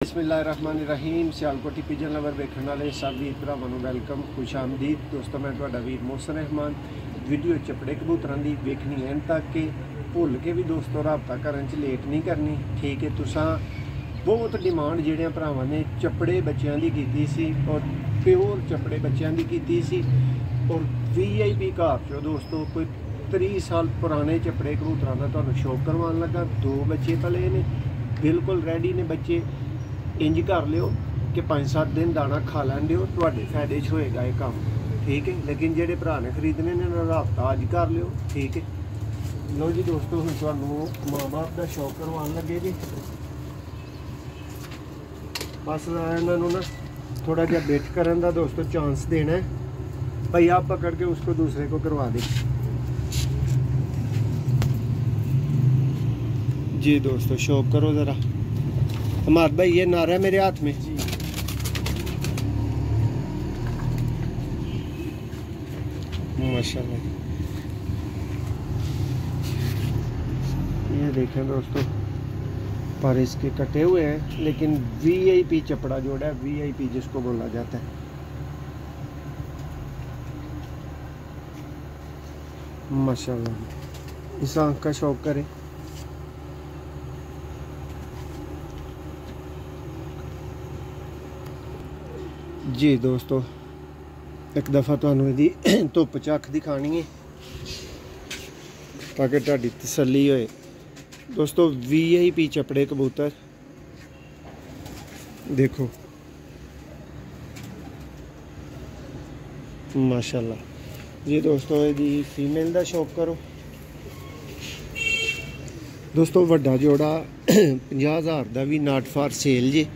बिस्मिल्लाहिर्रहमानिर्रहीम। Sialkoti pigeon lover वेखण वाले सब वीर भरावां नूं वेलकम, खुश आमदीद। दोस्तों मैं तुहाडा वीर मोहसन रहमान। वीडियो चपड़े कबूतरां दी वेखनी एंड तक के भुल के भी दोस्तों रबता करन च लेट नहीं करनी, ठीक है। तुसां बहुत डिमांड जिहड़ियां भरावां ने चपड़े बच्चियां दी कीती सी और प्योर चपड़े बच्चियां दी कीती सी और VIP घार चो दोस्तों कोई 30 साल पुराने चपड़े कबूतरां दा तुहानूं शौक करवाउण लगा। 2 बच्चे पले ने, बिल्कुल रेडी ने बच्चे। इंज कर लियो कि 5-7 दिन दाना खा लैन दिओ, तुहाडे फायदे च होएगा ये काम, ठीक है। लेकिन जेडे भरा ने खरीदने ने रबता अज कर लियो, ठीक है। लो जी दोस्तों, हुण तुहानूं माँ बाप का शौक करवाउण लगे जी। बस इन्हां नूं ना थोड़ा जिहा बेट करन दा दोस्तों चांस देना है। भाई आप पकड़ के उसको दूसरे को करवा दे जी। दोस्तों शौक करो ज़रा। हमारे भाई ये नारा है मेरे हाथ में जी। माशाल्लाह, ये देखें दोस्तों, पर इसके कटे हुए हैं, लेकिन VIP चपड़ा जोड़ा है, VIP जिसको बोला जाता है। माशाल्लाह, इस आंख का शौक करें जी। दोस्तों एक दफ़ा तुहानूं इहदी धुप च अख दिखानी है ताकि तुहाडी तसल्ली होए। दोस्तों VIP चपड़े कबूतर देखो माशाल्लाह जी। दोस्तों इहदी फीमेल दा शौक करो दोस्तों। वड्डा जोड़ा 50,000 दा भी नॉट फॉर सेल जी।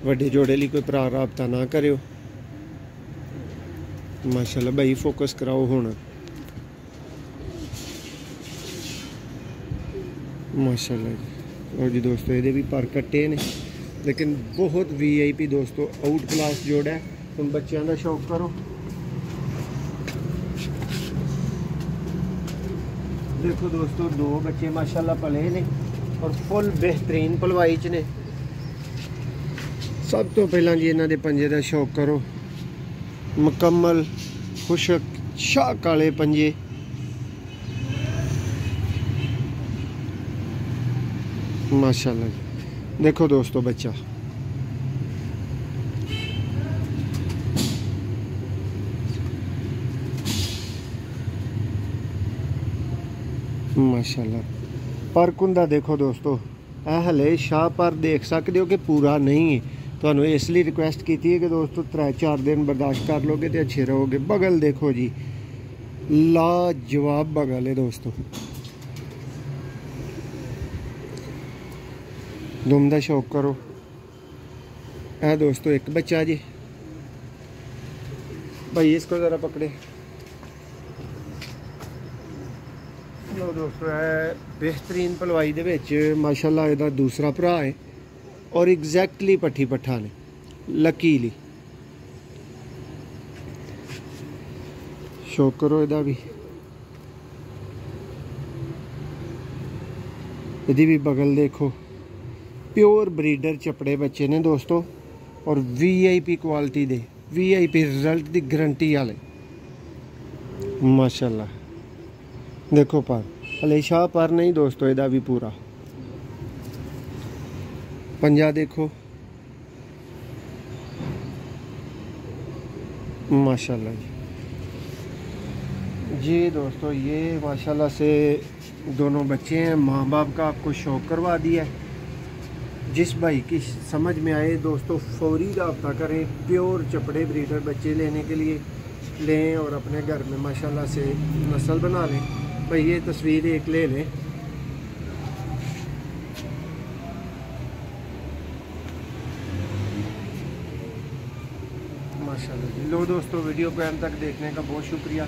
वड्डे जोड़े लिए कोई भरा रबता ना करियो। माशाल्लाह भाई फोकस कराओ हुण। माशाल्लाह जी। और जी दोस्तों ये भी पर कट्टे ने, लेकिन बहुत VIP दोस्तों आउट क्लास जोड़ा है। तुम बच्चों का शौक करो। देखो दोस्तों 2 बच्चे माशाल्लाह पले ने और फुल बेहतरीन पलवाई च ने। सब तो पहला जी इन्हां दे पंजे का शौक करो। मुकम्मल खुशक शाह काले पंजे, माशाल्लाह जी। देखो दोस्तों बच्चा माशाल्लाह। पर कुंदा देखो दोस्तों, हले शाह पर देख सकते हो कि पूरा नहीं है। तो इसलिए रिक्वेस्ट की है कि दोस्तों 3-4 दिन बर्दाश्त कर लोगे तो अच्छे रहोगे। बगल देखो जी, लाजवाब बगल है दोस्तों। दुम दा शौक करो। है दोस्तों एक बच्चा जी। भाई इसको ज़रा पकड़े। लो दोस्तों है बेहतरीन पलवाई दे विच माशाल्लाह। इहदा दूसरा भरा है और एग्जैक्टली पट्ठी पट्ठा ने लकीली। शौक करो इहदा भी। इहदी भी बगल देखो। प्योर ब्रीडर चपड़े बच्चे ने दोस्तों और VIP क्वालिटी दे, VIP रिजल्ट की गारंटी वाले। माशाल्लाह देखो पर हले शाह पर नहीं दोस्तों। इहदा भी पूरा पंजा देखो माशाल्लाह जी। जी दोस्तों ये माशाल्लाह से दोनों बच्चे हैं। माँ बाप का आपको शौक करवा दिया है। जिस भाई की समझ में आए दोस्तों फौरी रब्ता करें। प्योर चपड़े ब्रीडर बच्चे लेने के लिए लें और अपने घर में माशाल्लाह से नस्ल बना लें। भाई ये तस्वीर एक ले लें। माशाल्लाह जी। लो दोस्तों वीडियो को अंत तक देखने का बहुत शुक्रिया।